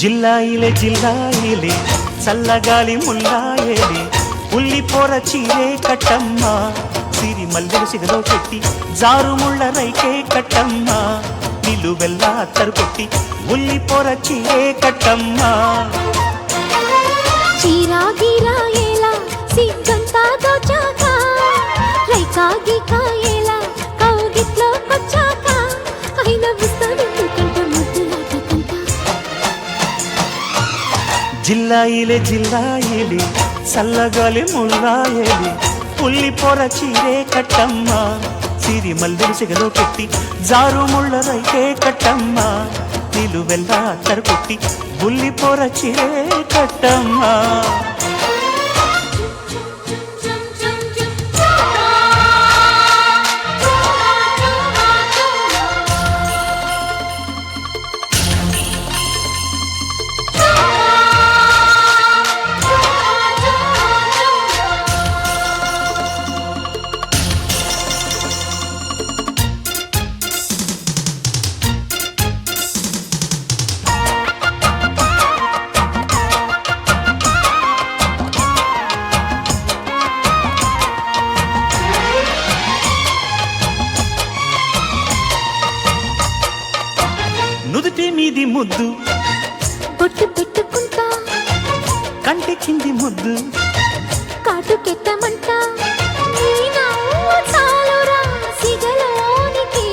జిల్లాయిలే జిల్లాయిలే చల్లగాలి ముల్లాయేలే ఉల్లిపోర చీరే కట్టమ్మ సిరి మల్లెల సిగలో పెట్టి జారుముళ్ళ రైకే కట్టమ్మ నిలువెల్లా తరుకొట్టి ఉల్లిపోర చీరే కట్టమ్మ చీరా గీరా ఏలా సిగ్గంతా దోచాక రైకా గీకా ఏలా కౌగిట్లో కొచ్చాక అయిన విస్తాడు కంట ముద్దులాటకంట జిల్లాయిలే జిల్లాయిలే చల్లగాలి ముల్లాయేలే ఉల్లిపోర చీరే కట్టమ్మ సిరి మల్లెల సిగలో పెట్టి జారుముళ్ళ రైకే కట్టమ్మ నిలువెల్లా తరుకొట్టి ఉల్లిపోర చీరే కట్టమ్మ నుదుటి మీది ముద్దు బొట్టు పెట్టుకుంటా కంటి కింది ముద్దు కాటుకెత్తమంట నీ నవ్వు చాలురా సిగలోనికి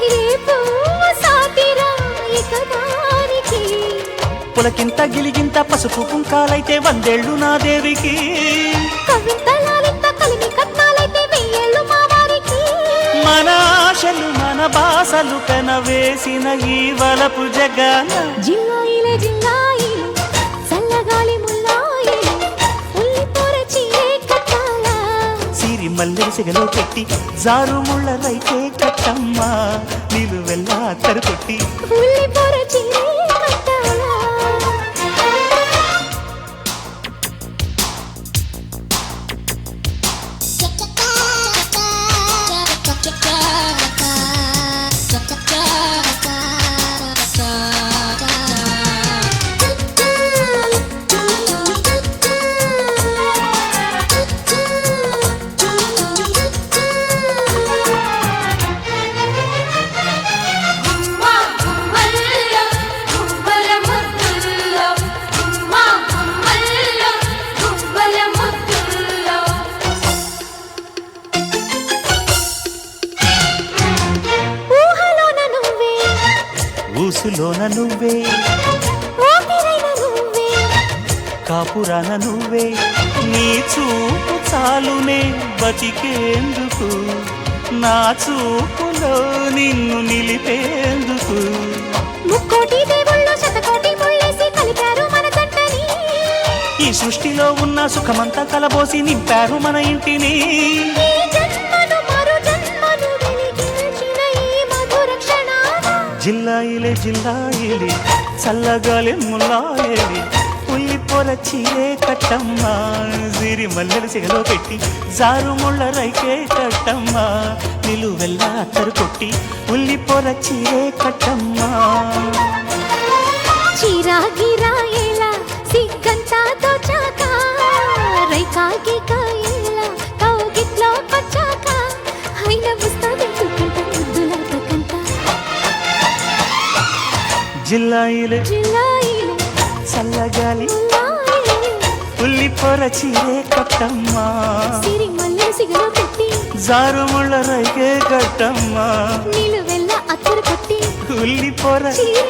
రేపు సాటిరా ఇక దానికి పులకింత గిలిగింత పసుపు కుంకాలైతే వందేళ్ళు నా దేవికి కవితలాలింత కలిమి కట్నాలైతే వెయ్యేళ్ళు మా వారికి మన ఆశలు మన బాసలు కనవేసిన ఈ వలపు జగన జిల్లాయిలే జిల్లాయిలే చల్లగాలి ముల్లాయిలే ఉల్లిపోర చీరే కట్టాల సిరి మల్లెల సిగలో పెట్టి జారుముళ్ళ రైతే కట్టమ్మ నిలువెల్లా తరుకొట్టి ఉల్లిపోర చీరే కట్టాల ఊసులోన నువ్వే ఊపిరైన నువ్వే కాపురాన నువ్వే నీ చూపు చాలునే బతికేందుకు నా చూపులో నిన్ను నిలిపేందుకు ముక్కోటి దేవుళ్ళు శతకోటి ముళ్ళేసి కలిపారు మన జంటని ఈ సృష్టిలో ఉన్న సుఖమంతా కలబోసి నింపారు మన ఇంటిని ఈ జన్మను మరు జన్మను వెలిగించిన ఈ మధుర క్షణాన జిల్లాయిలే జిల్లాయిలే చల్లగాలి ముల్లాయేలే ఉల్లిపోర చీరే కట్టమ్మ సిరి మల్లెల సిగలో పెట్టి జారుముళ్ళ రైకే కట్టమ్మ నిలువెల్లా తరుకొట్టి ఉల్లిపోర చీరే కట్టమ్మ చీరా గిరా ఏలా సిగ్గంతా దోచాక రైకా గీకా ఏలా కౌగిట్లో కొచ్చాక అయిన విస్తాడు కంట ముద్దులాటకంట జిల్లాయిలే జిల్లాయిలే చల్లగాలి ముల్లాయిలే ఉల్లిపోర చీరే కట్టమ్మ సిరి మల్లె సిగలో పెట్టి జారుముళ్ళ రైకే కట్టమ్మ నిలువెల్లా అత్తరు కొట్టి ఉల్లిపోర చీరే